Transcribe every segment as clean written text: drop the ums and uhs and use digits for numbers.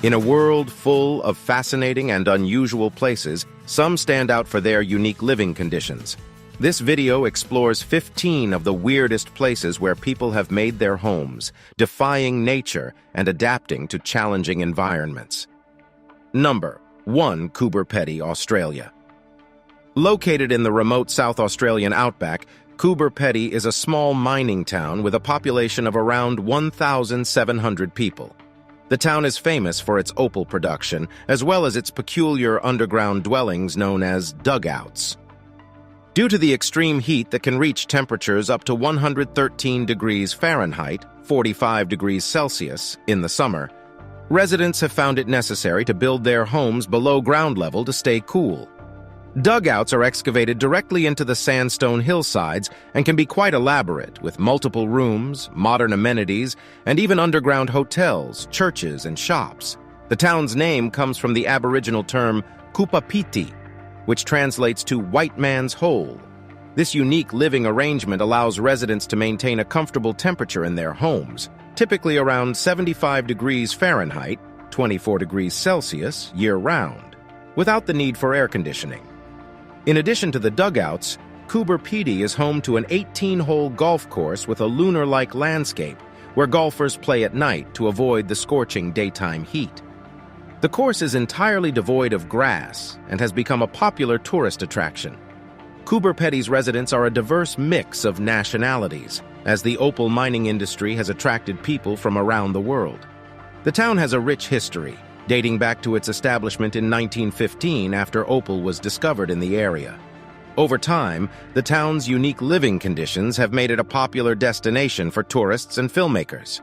In a world full of fascinating and unusual places, some stand out for their unique living conditions. This video explores 15 of the weirdest places where people have made their homes, defying nature and adapting to challenging environments. Number 1. Coober Pedy, Australia. Located in the remote South Australian outback, Coober Pedy is a small mining town with a population of around 1,700 people. The town is famous for its opal production, as well as its peculiar underground dwellings known as dugouts. Due to the extreme heat that can reach temperatures up to 113 degrees Fahrenheit, 45 degrees Celsius, in the summer, residents have found it necessary to build their homes below ground level to stay cool. Dugouts are excavated directly into the sandstone hillsides and can be quite elaborate, with multiple rooms, modern amenities, and even underground hotels, churches, and shops. The town's name comes from the Aboriginal term Coober Pedy, which translates to white man's hole. This unique living arrangement allows residents to maintain a comfortable temperature in their homes, typically around 75 degrees Fahrenheit, 24 degrees Celsius, year-round, without the need for air conditioning. In addition to the dugouts, Coober Pedy is home to an 18-hole golf course with a lunar-like landscape, where golfers play at night to avoid the scorching daytime heat. The course is entirely devoid of grass and has become a popular tourist attraction. Coober Pedy's residents are a diverse mix of nationalities, as the opal mining industry has attracted people from around the world. The town has a rich history, dating back to its establishment in 1915 after opal was discovered in the area. Over time, the town's unique living conditions have made it a popular destination for tourists and filmmakers.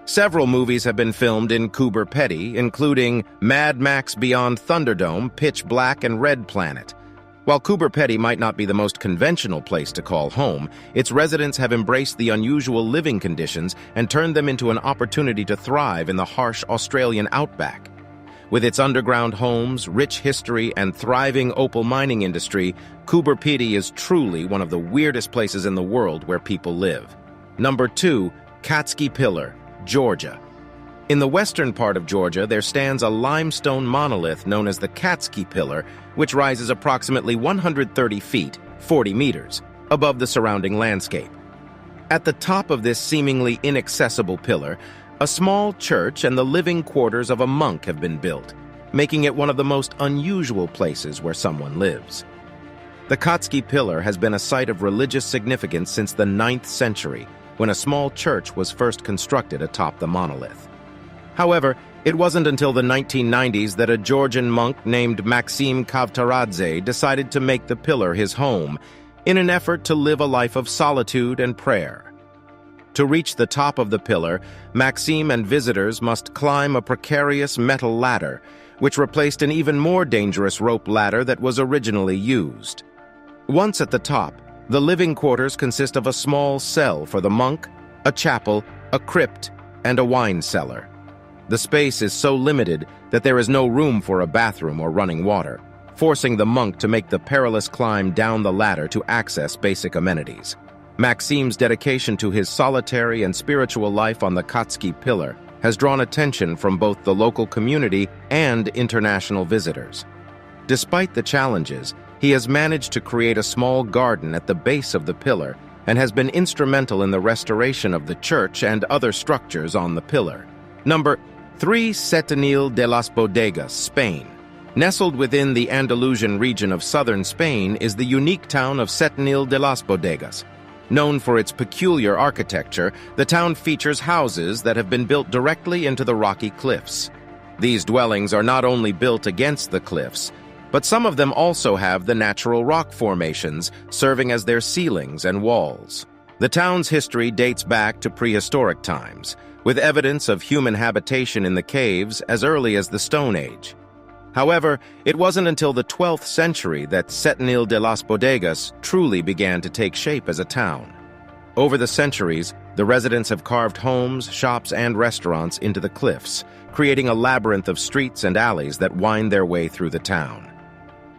Several movies have been filmed in Coober Pedy, including Mad Max Beyond Thunderdome, Pitch Black, and Red Planet. While Coober Pedy might not be the most conventional place to call home, its residents have embraced the unusual living conditions and turned them into an opportunity to thrive in the harsh Australian outback. With its underground homes, rich history, and thriving opal mining industry, Coober Pedy is truly one of the weirdest places in the world where people live. Number 2. Catski Pillar, Georgia. In the western part of Georgia, there stands a limestone monolith known as the Catski Pillar, which rises approximately 130 feet, 40 meters, above the surrounding landscape. At the top of this seemingly inaccessible pillar, a small church and the living quarters of a monk have been built, making it one of the most unusual places where someone lives. The Catski Pillar has been a site of religious significance since the 9th century, when a small church was first constructed atop the monolith. However, it wasn't until the 1990s that a Georgian monk named Maxim Kavtaradze decided to make the pillar his home, in an effort to live a life of solitude and prayer. To reach the top of the pillar, Maxim and visitors must climb a precarious metal ladder, which replaced an even more dangerous rope ladder that was originally used. Once at the top, the living quarters consist of a small cell for the monk, a chapel, a crypt, and a wine cellar. The space is so limited that there is no room for a bathroom or running water, forcing the monk to make the perilous climb down the ladder to access basic amenities. Maxim's dedication to his solitary and spiritual life on the Catski Pillar has drawn attention from both the local community and international visitors. Despite the challenges, he has managed to create a small garden at the base of the pillar and has been instrumental in the restoration of the church and other structures on the pillar. Number 3. Setenil de las Bodegas, Spain. Nestled within the Andalusian region of southern Spain is the unique town of Setenil de las Bodegas. Known for its peculiar architecture, the town features houses that have been built directly into the rocky cliffs. These dwellings are not only built against the cliffs, but some of them also have the natural rock formations serving as their ceilings and walls. The town's history dates back to prehistoric times, with evidence of human habitation in the caves as early as the Stone Age. However, it wasn't until the 12th century that Setenil de las Bodegas truly began to take shape as a town. Over the centuries, the residents have carved homes, shops, and restaurants into the cliffs, creating a labyrinth of streets and alleys that wind their way through the town.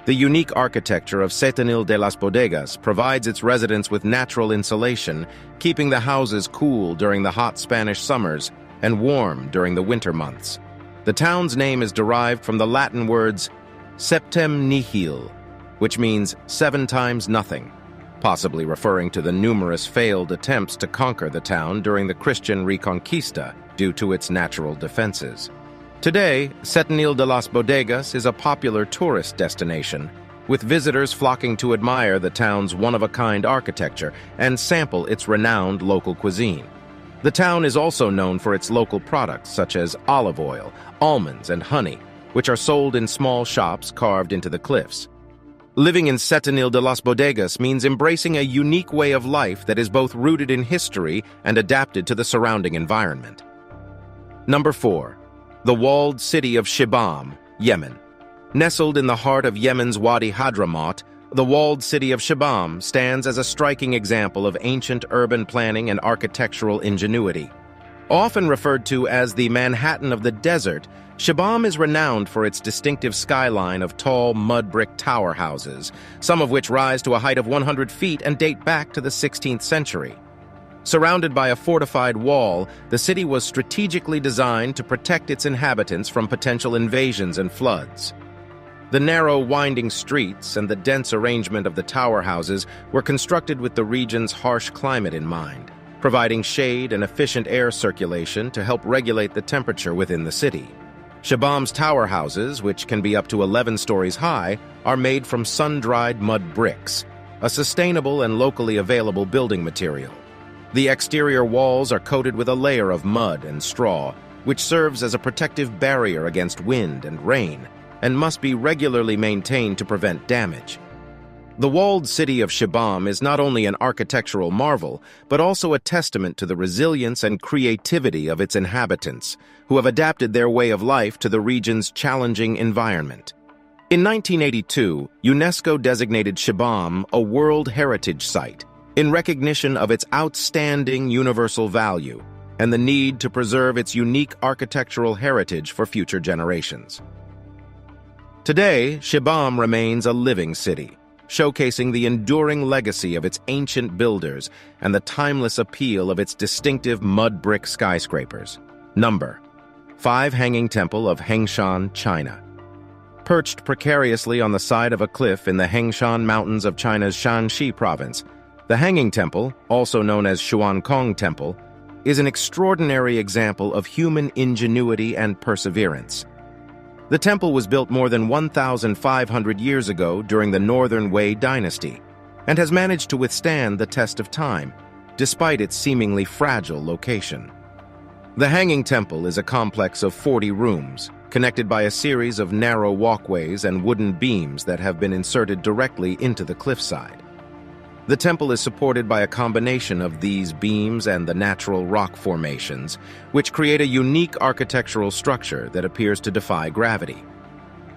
The unique architecture of Setenil de las Bodegas provides its residents with natural insulation, keeping the houses cool during the hot Spanish summers and warm during the winter months. The town's name is derived from the Latin words septem nihil, which means 7 times nothing, possibly referring to the numerous failed attempts to conquer the town during the Christian Reconquista due to its natural defenses. Today, Setenil de las Bodegas is a popular tourist destination, with visitors flocking to admire the town's one-of-a-kind architecture and sample its renowned local cuisine. The town is also known for its local products such as olive oil, almonds, and honey, which are sold in small shops carved into the cliffs. Living in Setenil de las Bodegas means embracing a unique way of life that is both rooted in history and adapted to the surrounding environment. Number 4. The walled city of Shibam, Yemen. Nestled in the heart of Yemen's Wadi Hadramaut, the walled city of Shibam stands as a striking example of ancient urban planning and architectural ingenuity. Often referred to as the Manhattan of the desert, Shibam is renowned for its distinctive skyline of tall mud brick tower houses, some of which rise to a height of 100 feet and date back to the 16th century. Surrounded by a fortified wall, the city was strategically designed to protect its inhabitants from potential invasions and floods. The narrow, winding streets and the dense arrangement of the tower houses were constructed with the region's harsh climate in mind, providing shade and efficient air circulation to help regulate the temperature within the city. Shibam's tower houses, which can be up to 11 stories high, are made from sun-dried mud bricks, a sustainable and locally available building material. The exterior walls are coated with a layer of mud and straw, which serves as a protective barrier against wind and rain, and must be regularly maintained to prevent damage. The walled city of Shibam is not only an architectural marvel, but also a testament to the resilience and creativity of its inhabitants, who have adapted their way of life to the region's challenging environment. In 1982, UNESCO designated Shibam a World Heritage Site, in recognition of its outstanding universal value and the need to preserve its unique architectural heritage for future generations. Today, Shibam remains a living city, showcasing the enduring legacy of its ancient builders and the timeless appeal of its distinctive mud brick skyscrapers. Number 5. Hanging Temple of Hengshan, China. Perched precariously on the side of a cliff in the Hengshan Mountains of China's Shanxi province, the Hanging Temple, also known as Xuankong Temple, is an extraordinary example of human ingenuity and perseverance. The temple was built more than 1,500 years ago during the Northern Wei dynasty and has managed to withstand the test of time, despite its seemingly fragile location. The Hanging Temple is a complex of 40 rooms, connected by a series of narrow walkways and wooden beams that have been inserted directly into the cliffside. The temple is supported by a combination of these beams and the natural rock formations, which create a unique architectural structure that appears to defy gravity.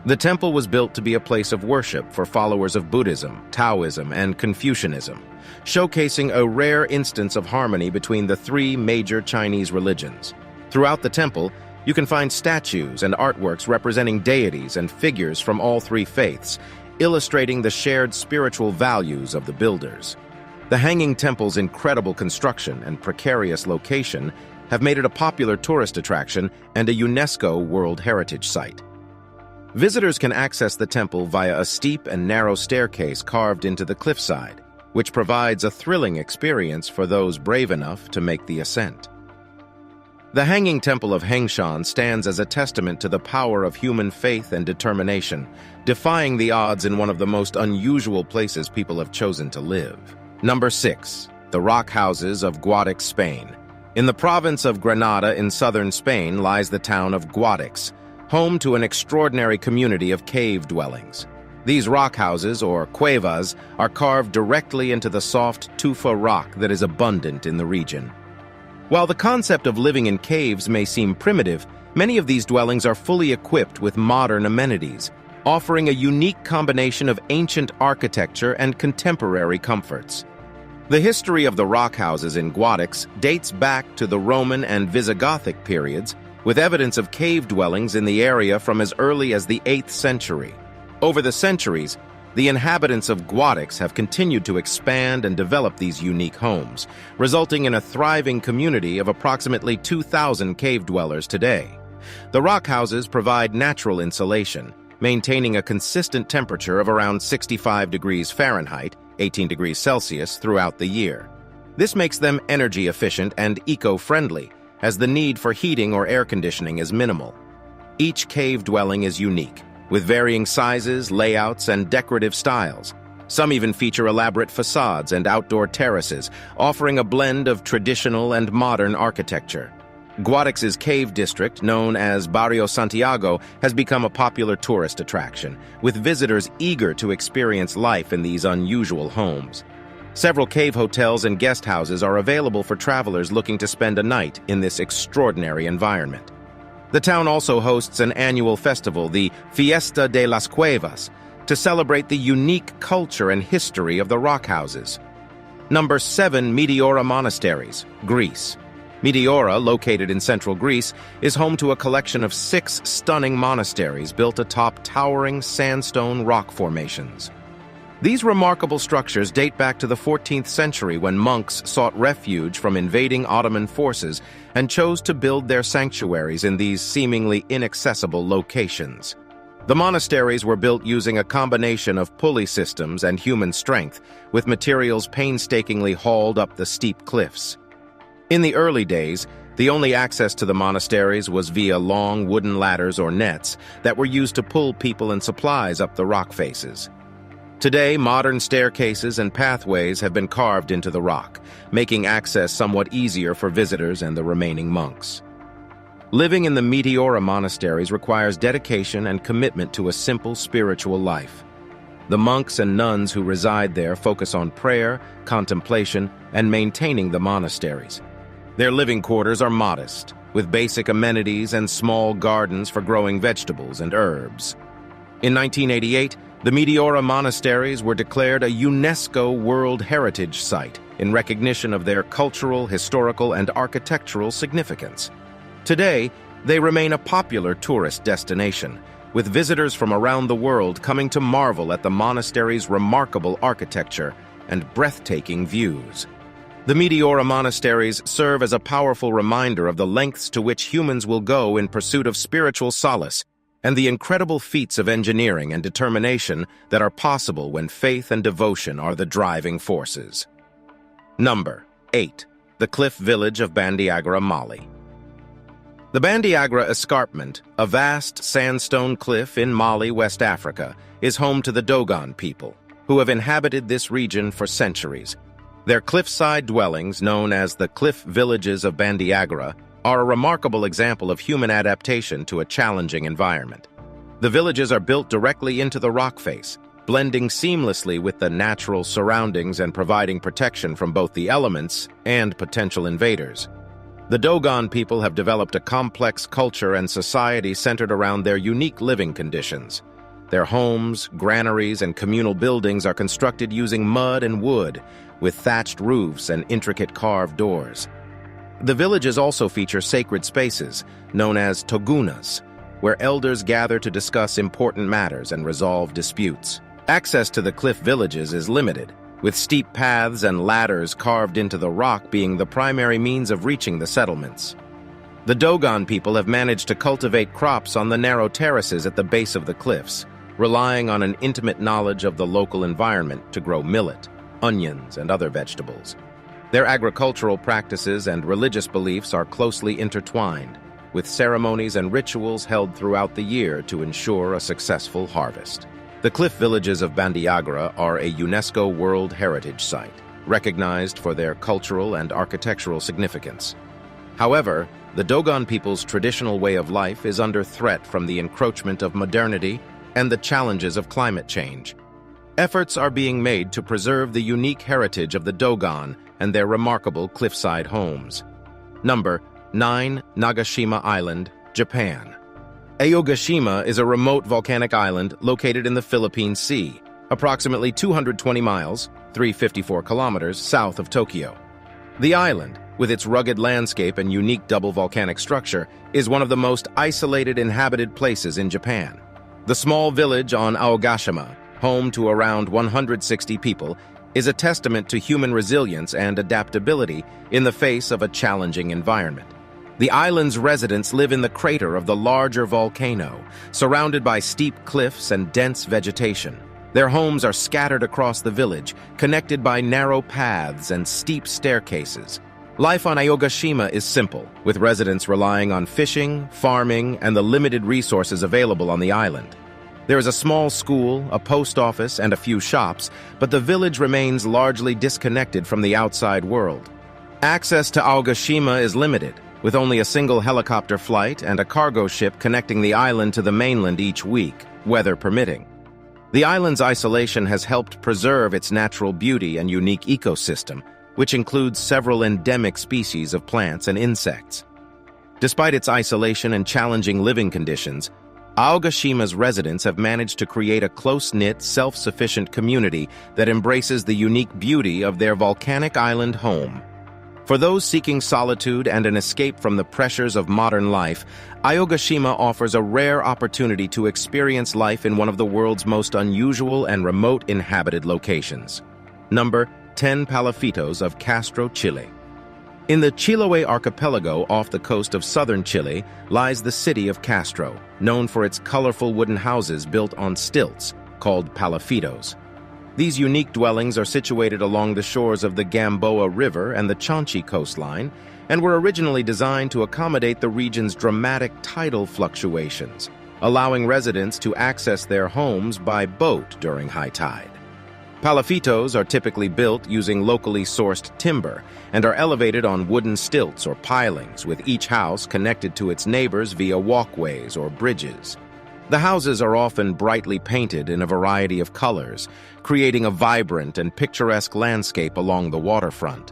The temple was built to be a place of worship for followers of Buddhism, Taoism, and Confucianism, showcasing a rare instance of harmony between the 3 major Chinese religions. Throughout the temple, you can find statues and artworks representing deities and figures from all 3 faiths, illustrating the shared spiritual values of the builders. The Hanging Temple's incredible construction and precarious location have made it a popular tourist attraction and a UNESCO World Heritage Site. Visitors can access the temple via a steep and narrow staircase carved into the cliffside, which provides a thrilling experience for those brave enough to make the ascent. The Hanging Temple of Hengshan stands as a testament to the power of human faith and determination, defying the odds in one of the most unusual places people have chosen to live. Number 6. The Rock Houses of Guadix, Spain. In the province of Granada in southern Spain lies the town of Guadix, home to an extraordinary community of cave dwellings. These rock houses, or cuevas, are carved directly into the soft tufa rock that is abundant in the region. While the concept of living in caves may seem primitive, many of these dwellings are fully equipped with modern amenities, offering a unique combination of ancient architecture and contemporary comforts. The history of the rock houses in Guadix dates back to the Roman and Visigothic periods, with evidence of cave dwellings in the area from as early as the 8th century. Over the centuries, the inhabitants of Guadix have continued to expand and develop these unique homes, resulting in a thriving community of approximately 2,000 cave dwellers today. The rock houses provide natural insulation, maintaining a consistent temperature of around 65 degrees Fahrenheit, 18 degrees Celsius, throughout the year. This makes them energy efficient and eco-friendly, as the need for heating or air conditioning is minimal. Each cave dwelling is unique, with varying sizes, layouts, and decorative styles. Some even feature elaborate facades and outdoor terraces, offering a blend of traditional and modern architecture. Guadix's cave district, known as Barrio Santiago, has become a popular tourist attraction, with visitors eager to experience life in these unusual homes. Several cave hotels and guest houses are available for travelers looking to spend a night in this extraordinary environment. The town also hosts an annual festival, the Fiesta de las Cuevas, to celebrate the unique culture and history of the rock houses. Number 7. Meteora Monasteries, Greece. Meteora, located in central Greece, is home to a collection of 6 stunning monasteries built atop towering sandstone rock formations. These remarkable structures date back to the 14th century, when monks sought refuge from invading Ottoman forces and chose to build their sanctuaries in these seemingly inaccessible locations. The monasteries were built using a combination of pulley systems and human strength, with materials painstakingly hauled up the steep cliffs. In the early days, the only access to the monasteries was via long wooden ladders or nets that were used to pull people and supplies up the rock faces. Today, modern staircases and pathways have been carved into the rock, making access somewhat easier for visitors and the remaining monks. Living in the Meteora monasteries requires dedication and commitment to a simple spiritual life. The monks and nuns who reside there focus on prayer, contemplation, and maintaining the monasteries. Their living quarters are modest, with basic amenities and small gardens for growing vegetables and herbs. In 1988, the Meteora monasteries were declared a UNESCO World Heritage Site in recognition of their cultural, historical, and architectural significance. Today, they remain a popular tourist destination, with visitors from around the world coming to marvel at the monastery's remarkable architecture and breathtaking views. The Meteora monasteries serve as a powerful reminder of the lengths to which humans will go in pursuit of spiritual solace and the incredible feats of engineering and determination that are possible when faith and devotion are the driving forces. Number 8. The Cliff Village of Bandiagra, Mali. The Bandiagra Escarpment, a vast sandstone cliff in Mali, West Africa, is home to the Dogon people, who have inhabited this region for centuries. Their cliffside dwellings, known as the Cliff Villages of Bandiagra, are a remarkable example of human adaptation to a challenging environment. The villages are built directly into the rock face, blending seamlessly with the natural surroundings and providing protection from both the elements and potential invaders. The Dogon people have developed a complex culture and society centered around their unique living conditions. Their homes, granaries, and communal buildings are constructed using mud and wood, with thatched roofs and intricate carved doors. The villages also feature sacred spaces, known as togunas, where elders gather to discuss important matters and resolve disputes. Access to the cliff villages is limited, with steep paths and ladders carved into the rock being the primary means of reaching the settlements. The Dogon people have managed to cultivate crops on the narrow terraces at the base of the cliffs, relying on an intimate knowledge of the local environment to grow millet, onions, and other vegetables. Their agricultural practices and religious beliefs are closely intertwined, with ceremonies and rituals held throughout the year to ensure a successful harvest. The cliff villages of Bandiagra are a UNESCO World Heritage Site, recognized for their cultural and architectural significance. However, the Dogon people's traditional way of life is under threat from the encroachment of modernity and the challenges of climate change. Efforts are being made to preserve the unique heritage of the Dogon and their remarkable cliffside homes. Number 9. Nagashima Island, Japan. Aogashima is a remote volcanic island located in the Philippine Sea, approximately 220 miles, 354 kilometers, south of Tokyo. The island, with its rugged landscape and unique double volcanic structure, is one of the most isolated inhabited places in Japan. The small village on Aogashima, home to around 160 people, is a testament to human resilience and adaptability in the face of a challenging environment. The island's residents live in the crater of the larger volcano, surrounded by steep cliffs and dense vegetation. Their homes are scattered across the village, connected by narrow paths and steep staircases. Life on Aogashima is simple, with residents relying on fishing, farming, and the limited resources available on the island. There is a small school, a post office, and a few shops, but the village remains largely disconnected from the outside world. Access to Aogashima is limited, with only a single helicopter flight and a cargo ship connecting the island to the mainland each week, weather permitting. The island's isolation has helped preserve its natural beauty and unique ecosystem, which includes several endemic species of plants and insects. Despite its isolation and challenging living conditions, Aogashima's residents have managed to create a close-knit, self-sufficient community that embraces the unique beauty of their volcanic island home. For those seeking solitude and an escape from the pressures of modern life, Aogashima offers a rare opportunity to experience life in one of the world's most unusual and remote inhabited locations. Number 10 Palafitos of Castro, Chile. In the Chiloé archipelago off the coast of southern Chile lies the city of Castro, known for its colorful wooden houses built on stilts, called palafitos. These unique dwellings are situated along the shores of the Gamboa River and the Chanchi coastline, and were originally designed to accommodate the region's dramatic tidal fluctuations, allowing residents to access their homes by boat during high tide. Palafitos are typically built using locally sourced timber and are elevated on wooden stilts or pilings, with each house connected to its neighbors via walkways or bridges. The houses are often brightly painted in a variety of colors, creating a vibrant and picturesque landscape along the waterfront.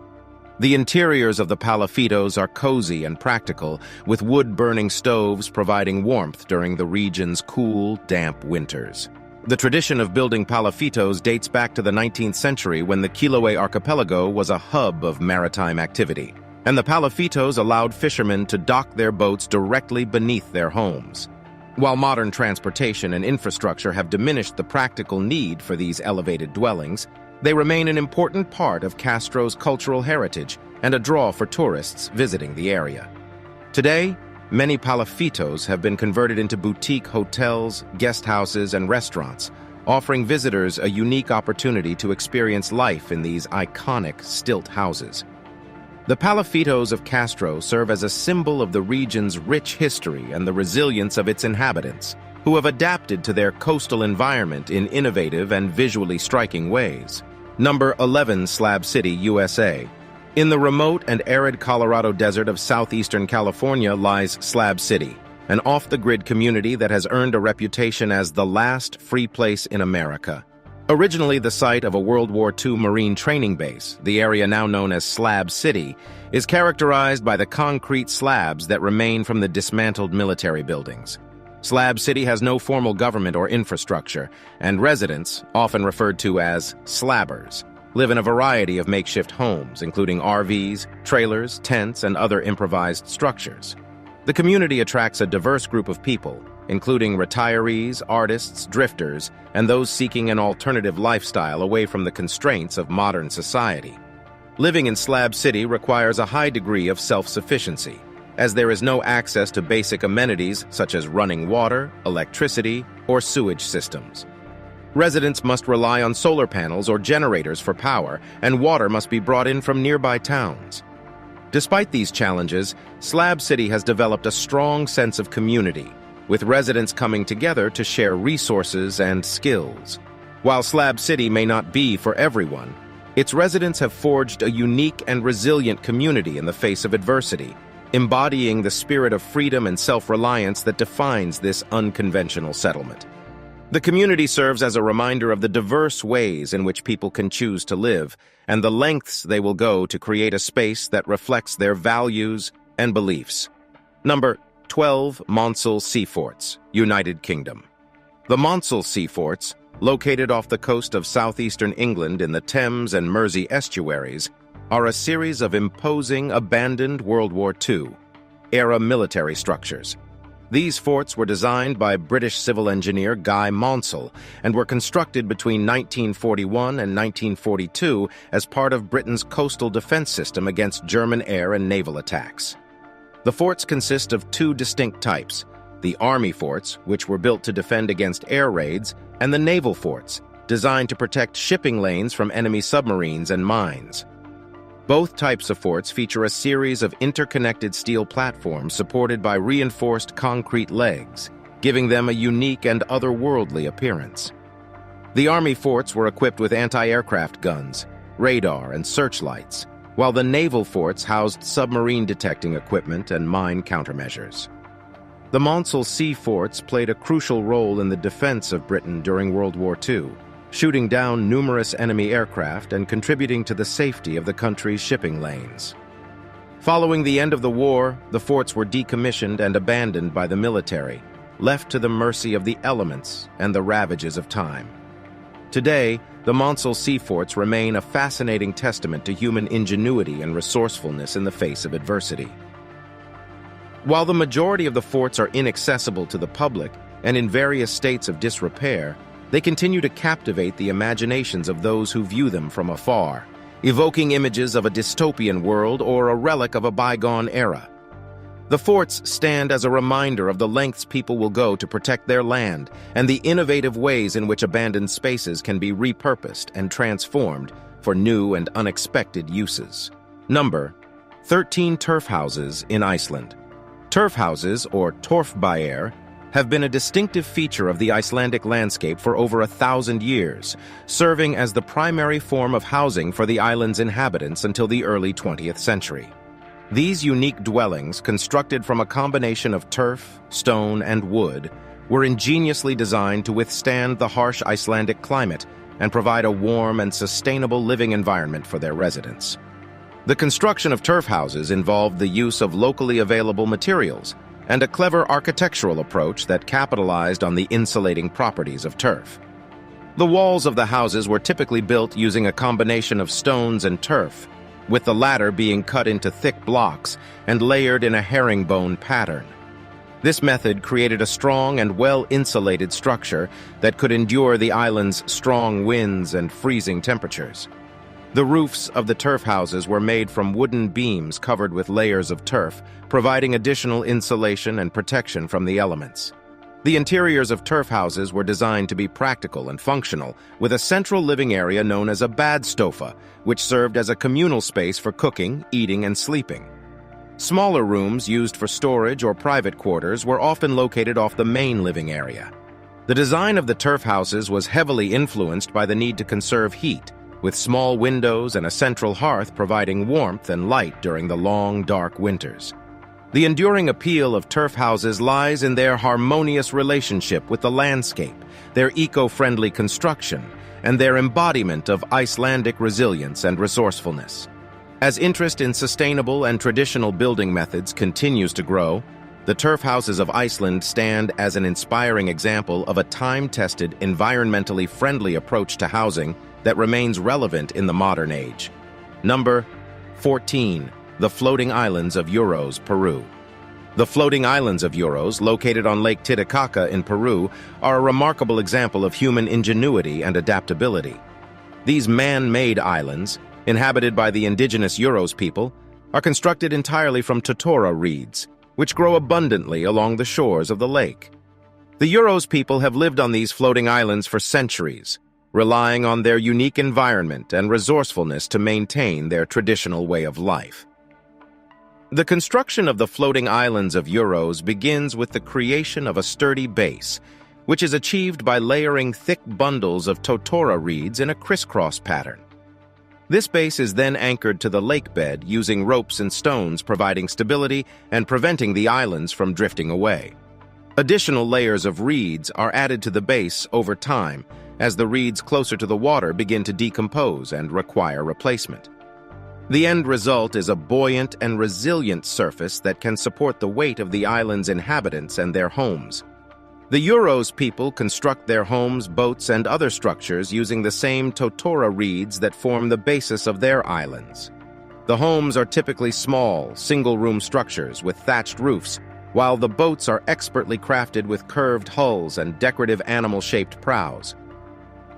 The interiors of the palafitos are cozy and practical, with wood-burning stoves providing warmth during the region's cool, damp winters. The tradition of building palafitos dates back to the 19th century when the Chiloé archipelago was a hub of maritime activity, and the palafitos allowed fishermen to dock their boats directly beneath their homes. While modern transportation and infrastructure have diminished the practical need for these elevated dwellings, they remain an important part of Castro's cultural heritage and a draw for tourists visiting the area. Today, many palafitos have been converted into boutique hotels, guest houses, and restaurants, offering visitors a unique opportunity to experience life in these iconic stilt houses. The palafitos of Castro serve as a symbol of the region's rich history and the resilience of its inhabitants, who have adapted to their coastal environment in innovative and visually striking ways. Number 11 Slab City, USA. In the remote and arid Colorado desert of southeastern California lies Slab City, an off-the-grid community that has earned a reputation as the last free place in America. Originally the site of a World War II Marine training base, the area now known as Slab City is characterized by the concrete slabs that remain from the dismantled military buildings. Slab City has no formal government or infrastructure, and residents, often referred to as slabbers, live in a variety of makeshift homes, including RVs, trailers, tents, and other improvised structures. The community attracts a diverse group of people, including retirees, artists, drifters, and those seeking an alternative lifestyle away from the constraints of modern society. Living in Slab City requires a high degree of self-sufficiency, as there is no access to basic amenities such as running water, electricity, or sewage systems. Residents must rely on solar panels or generators for power, and water must be brought in from nearby towns. Despite these challenges, Slab City has developed a strong sense of community, with residents coming together to share resources and skills. While Slab City may not be for everyone, its residents have forged a unique and resilient community in the face of adversity, embodying the spirit of freedom and self-reliance that defines this unconventional settlement. The community serves as a reminder of the diverse ways in which people can choose to live, and the lengths they will go to create a space that reflects their values and beliefs. Number 12 Monsal Sea Forts, United Kingdom. The Monsal Sea Forts, located off the coast of southeastern England in the Thames and Mersey estuaries, are a series of imposing, abandoned World War II-era military structures. These forts were designed by British civil engineer Guy Monsell and were constructed between 1941 and 1942 as part of Britain's coastal defense system against German air and naval attacks. The forts consist of two distinct types: the army forts, which were built to defend against air raids, and the naval forts, designed to protect shipping lanes from enemy submarines and mines. Both types of forts feature a series of interconnected steel platforms supported by reinforced concrete legs, giving them a unique and otherworldly appearance. The army forts were equipped with anti-aircraft guns, radar, and searchlights, while the naval forts housed submarine detecting equipment and mine countermeasures. The Monsal Sea forts played a crucial role in the defense of Britain during World War II, shooting down numerous enemy aircraft and contributing to the safety of the country's shipping lanes. Following the end of the war, the forts were decommissioned and abandoned by the military, left to the mercy of the elements and the ravages of time. Today, the Monsal Sea forts remain a fascinating testament to human ingenuity and resourcefulness in the face of adversity. While the majority of the forts are inaccessible to the public and in various states of disrepair, they continue to captivate the imaginations of those who view them from afar, evoking images of a dystopian world or a relic of a bygone era. The forts stand as a reminder of the lengths people will go to protect their land and the innovative ways in which abandoned spaces can be repurposed and transformed for new and unexpected uses. Number 13 turf houses in Iceland. Turf houses, or torfbæir, have been a distinctive feature of the Icelandic landscape for over 1,000 years, serving as the primary form of housing for the island's inhabitants until the early 20th century. These unique dwellings, constructed from a combination of turf, stone, and wood, were ingeniously designed to withstand the harsh Icelandic climate and provide a warm and sustainable living environment for their residents. The construction of turf houses involved the use of locally available materials and a clever architectural approach that capitalized on the insulating properties of turf. The walls of the houses were typically built using a combination of stones and turf, with the latter being cut into thick blocks and layered in a herringbone pattern. This method created a strong and well-insulated structure that could endure the island's strong winds and freezing temperatures. The roofs of the turf houses were made from wooden beams covered with layers of turf, providing additional insulation and protection from the elements. The interiors of turf houses were designed to be practical and functional, with a central living area known as a badstofa, which served as a communal space for cooking, eating, and sleeping. Smaller rooms used for storage or private quarters were often located off the main living area. The design of the turf houses was heavily influenced by the need to conserve heat, with small windows and a central hearth providing warmth and light during the long, dark winters. The enduring appeal of turf houses lies in their harmonious relationship with the landscape, their eco-friendly construction, and their embodiment of Icelandic resilience and resourcefulness. As interest in sustainable and traditional building methods continues to grow, the turf houses of Iceland stand as an inspiring example of a time-tested, environmentally friendly approach to housing that remains relevant in the modern age. Number 14. The Floating Islands of Uros, Peru. The floating islands of Uros, located on Lake Titicaca in Peru, are a remarkable example of human ingenuity and adaptability. These man-made islands, inhabited by the indigenous Uros people, are constructed entirely from totora reeds, which grow abundantly along the shores of the lake. The Uros people have lived on these floating islands for centuries, relying on their unique environment and resourcefulness to maintain their traditional way of life. The construction of the floating islands of Uros begins with the creation of a sturdy base, which is achieved by layering thick bundles of totora reeds in a crisscross pattern. This base is then anchored to the lake bed using ropes and stones, providing stability and preventing the islands from drifting away. Additional layers of reeds are added to the base over time, as the reeds closer to the water begin to decompose and require replacement. The end result is a buoyant and resilient surface that can support the weight of the island's inhabitants and their homes. The Uros people construct their homes, boats, and other structures using the same totora reeds that form the basis of their islands. The homes are typically small, single-room structures with thatched roofs, while the boats are expertly crafted with curved hulls and decorative animal-shaped prows.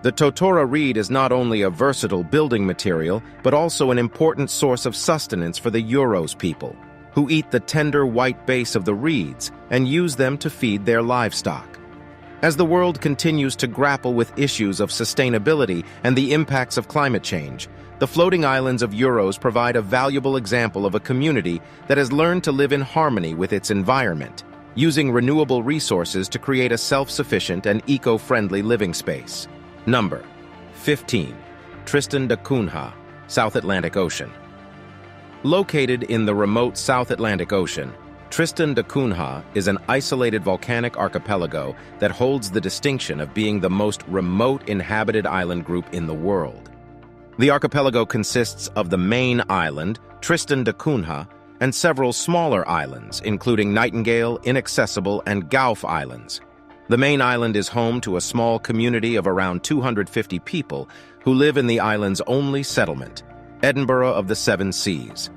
The totora reed is not only a versatile building material, but also an important source of sustenance for the Uros people. who eat the tender white base of the reeds and use them to feed their livestock. As the world continues to grapple with issues of sustainability and the impacts of climate change, the floating islands of Euros provide a valuable example of a community that has learned to live in harmony with its environment, using renewable resources to create a self-sufficient and eco-friendly living space. Number 15. Tristan da Cunha, South Atlantic Ocean. Located in the remote South Atlantic Ocean, Tristan da Cunha is an isolated volcanic archipelago that holds the distinction of being the most remote inhabited island group in the world. The archipelago consists of the main island, Tristan da Cunha, and several smaller islands, including Nightingale, Inaccessible, and Gulf Islands. The main island is home to a small community of around 250 people who live in the island's only settlement, Edinburgh of the Seven Seas.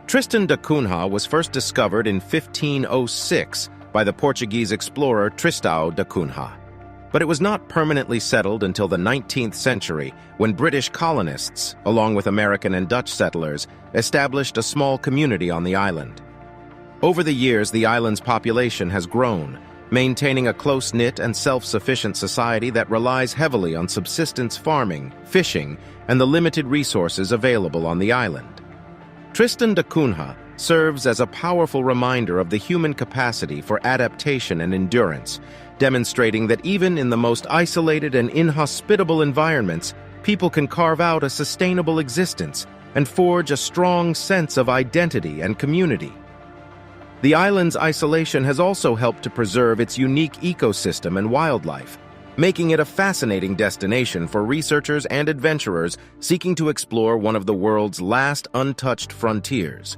Tristan da Cunha was first discovered in 1506 by the Portuguese explorer Tristão da Cunha. But it was not permanently settled until the 19th century, when British colonists, along with American and Dutch settlers, established a small community on the island. Over the years, the island's population has grown, maintaining a close-knit and self-sufficient society that relies heavily on subsistence farming, fishing, and the limited resources available on the island. Tristan da Cunha serves as a powerful reminder of the human capacity for adaptation and endurance, demonstrating that even in the most isolated and inhospitable environments, people can carve out a sustainable existence and forge a strong sense of identity and community. The island's isolation has also helped to preserve its unique ecosystem and wildlife, making it a fascinating destination for researchers and adventurers seeking to explore one of the world's last untouched frontiers.